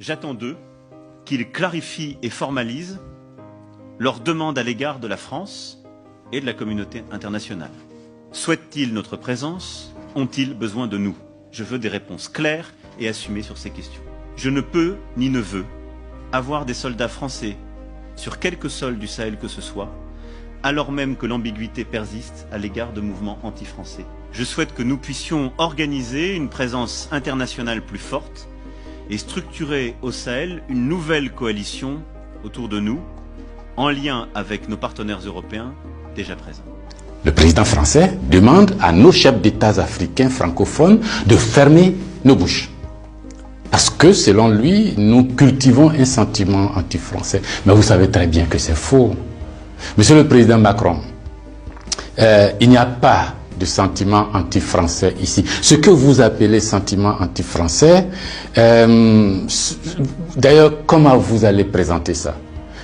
J'attends d'eux qu'ils clarifient et formalisent leurs demandes à l'égard de la France et de la communauté internationale. Souhaitent-ils notre présence? Ont-ils besoin de nous? Je veux des réponses claires et assumées sur ces questions. Je ne peux ni ne veux avoir des soldats français sur quelque sol du Sahel que ce soit, alors même que l'ambiguïté persiste à l'égard de mouvements anti-français. Je souhaite que nous puissions organiser une présence internationale plus forte et structurer au Sahel une nouvelle coalition autour de nous, en lien avec nos partenaires européens déjà présents. Le président français demande à nos chefs d'État africains francophones de fermer nos bouches. Parce que, selon lui, nous cultivons un sentiment anti-français. Mais vous savez très bien que c'est faux. Monsieur le président Macron, il n'y a pas de sentiment anti-français ici. Ce que vous appelez sentiment anti-français, d'ailleurs, comment vous allez présenter ça?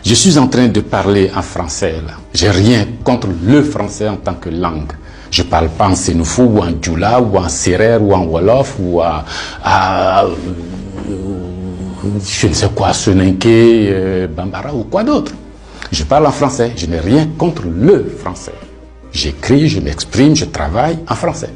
Je suis en train de parler en français là. J'ai rien contre le français en tant que langue. Je parle pas en sénoufou ou en djoula ou en serer ou en wolof ou je ne sais quoi, soninké, bambara ou quoi d'autre. Je parle en français. Je n'ai rien contre le français. J'écris, je m'exprime, je travaille en français.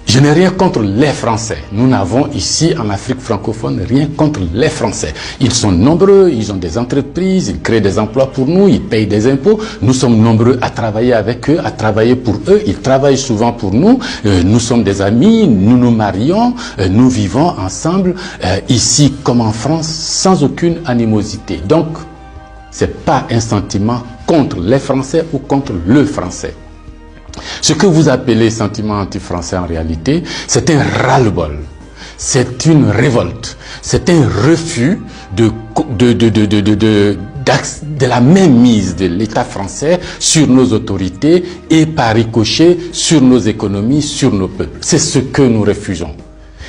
Je n'ai rien contre les Français. Nous n'avons ici en Afrique francophone rien contre les Français. Ils sont nombreux, ils ont des entreprises, ils créent des emplois pour nous, ils payent des impôts. Nous sommes nombreux à travailler avec eux, à travailler pour eux. Ils travaillent souvent pour nous. Nous sommes des amis, nous nous marions, nous vivons ensemble ici comme en France sans aucune animosité. Donc, c'est pas un sentiment contre les Français ou contre le Français. Ce que vous appelez sentiment anti-français en réalité, c'est un ras-le-bol, c'est une révolte, c'est un refus de la mainmise de l'État français sur nos autorités et par ricochet sur nos économies, sur nos peuples. C'est ce que nous refusons.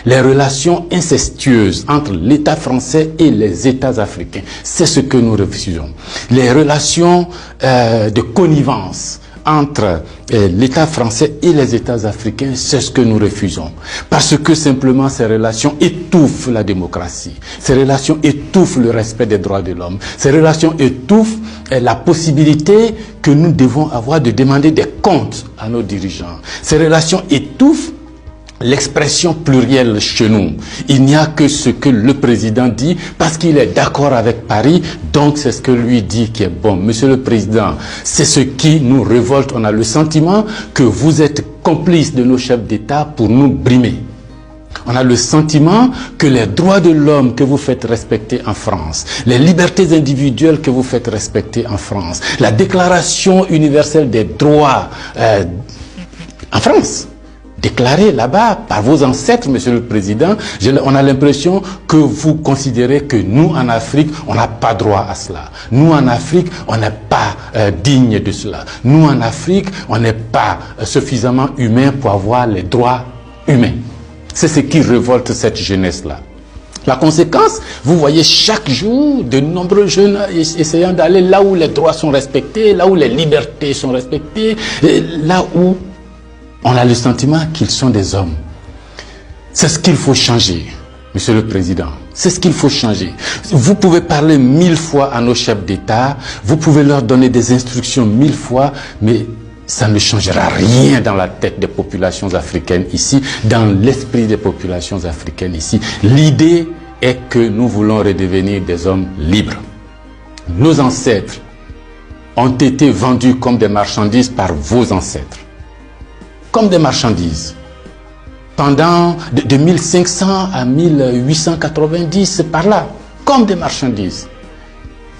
Les relations incestueuses entre l'État français et les États africains, c'est ce que nous refusons. Les relations de connivence entre l'État français et les États africains, c'est ce que nous refusons. Parce que simplement ces relations étouffent la démocratie, ces relations étouffent le respect des droits de l'homme, ces relations étouffent la possibilité que nous devons avoir de demander des comptes à nos dirigeants. Ces relations étouffent l'expression plurielle chez nous. Il n'y a que ce que le président dit parce qu'il est d'accord avec Paris, donc c'est ce que lui dit qui est bon. Monsieur le président, c'est ce qui nous révolte. On a le sentiment que vous êtes complice de nos chefs d'État pour nous brimer. On a le sentiment que les droits de l'homme que vous faites respecter en France, les libertés individuelles que vous faites respecter en France, la déclaration universelle des droits en France, déclaré là-bas par vos ancêtres, monsieur le président, on a l'impression que vous considérez que nous, en Afrique, on n'a pas droit à cela. Nous, en Afrique, on n'est pas digne de cela. Nous, en Afrique, on n'est pas suffisamment humain pour avoir les droits humains. C'est ce qui révolte cette jeunesse-là. La conséquence, vous voyez chaque jour de nombreux jeunes essayant d'aller là où les droits sont respectés, là où les libertés sont respectées, là où on a le sentiment qu'ils sont des hommes. C'est ce qu'il faut changer, monsieur le président. C'est ce qu'il faut changer. Vous pouvez parler 1000 fois à nos chefs d'État, vous pouvez leur donner des instructions 1000 fois, mais ça ne changera rien dans la tête des populations africaines ici, dans l'esprit des populations africaines ici. L'idée est que nous voulons redevenir des hommes libres. Nos ancêtres ont été vendus comme des marchandises par vos ancêtres. Comme des marchandises. Pendant de 1500 à 1890, c'est par là, comme des marchandises.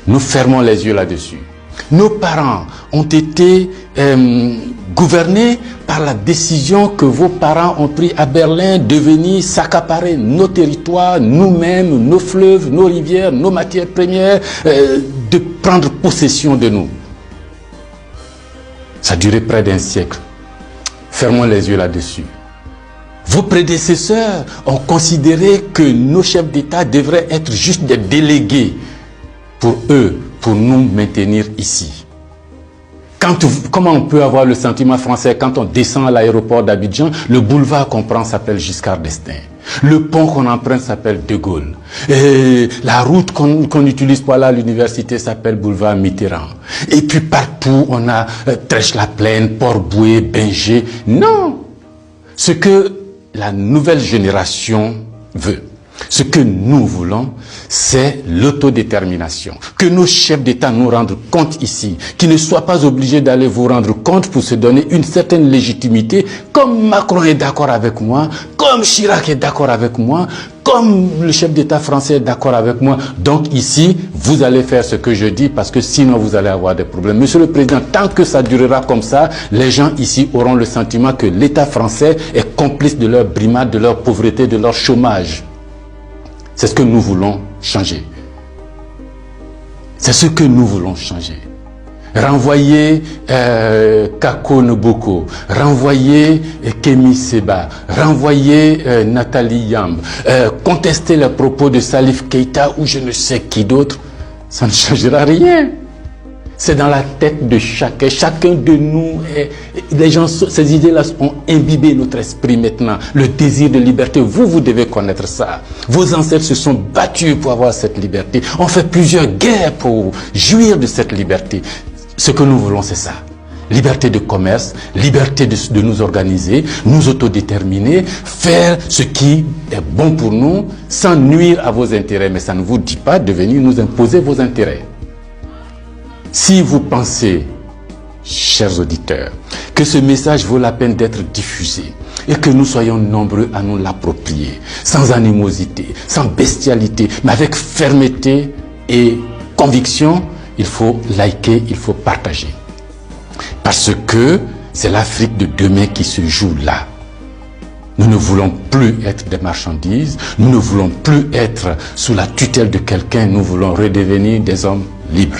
Nous fermons les yeux là-dessus. Nos parents ont été gouvernés par la décision que vos parents ont prise à Berlin de venir s'accaparer nos territoires, nous-mêmes, nos fleuves, nos rivières, nos matières premières, de prendre possession de nous. Ça a duré près d'un siècle. Fermons les yeux là-dessus. Vos prédécesseurs ont considéré que nos chefs d'État devraient être juste des délégués pour eux, pour nous maintenir ici. Comment on peut avoir le sentiment français quand on descend à l'aéroport d'Abidjan, le boulevard qu'on prend s'appelle Giscard d'Estaing. Le pont qu'on emprunte s'appelle De Gaulle. Et la route qu'on utilise pour aller à l'université s'appelle boulevard Mitterrand. Et puis partout, on a Trèche-la-Plaine, Port-Bouët, Binger. Non! Ce que la nouvelle génération veut, ce que nous voulons, c'est l'autodétermination. Que nos chefs d'État nous rendent compte ici, qu'ils ne soient pas obligés d'aller vous rendre compte pour se donner une certaine légitimité, comme Macron est d'accord avec moi, comme Chirac est d'accord avec moi, comme le chef d'État français est d'accord avec moi. Donc ici, vous allez faire ce que je dis parce que sinon vous allez avoir des problèmes. Monsieur le Président, tant que ça durera comme ça, les gens ici auront le sentiment que l'État français est complice de leur brimade, de leur pauvreté, de leur chômage. C'est ce que nous voulons changer. C'est ce que nous voulons changer. Renvoyer Kako Noboko, renvoyer Kémy Séba, renvoyer Nathalie Yamb, contester les propos de Salif Keïta ou je ne sais qui d'autre, ça ne changera rien. C'est dans la tête de chacun. Chacun de nous, les gens, ces idées-là ont imbibé notre esprit maintenant. Le désir de liberté, vous devez connaître ça. Vos ancêtres se sont battus pour avoir cette liberté. On fait plusieurs guerres pour jouir de cette liberté. Ce que nous voulons, c'est ça. Liberté de commerce, liberté de nous organiser, nous autodéterminer, faire ce qui est bon pour nous, sans nuire à vos intérêts. Mais ça ne vous dit pas de venir nous imposer vos intérêts. Si vous pensez, chers auditeurs, que ce message vaut la peine d'être diffusé et que nous soyons nombreux à nous l'approprier, sans animosité, sans bestialité, mais avec fermeté et conviction, il faut liker, il faut partager. Parce que c'est l'Afrique de demain qui se joue là. Nous ne voulons plus être des marchandises, nous ne voulons plus être sous la tutelle de quelqu'un, nous voulons redevenir des hommes libres.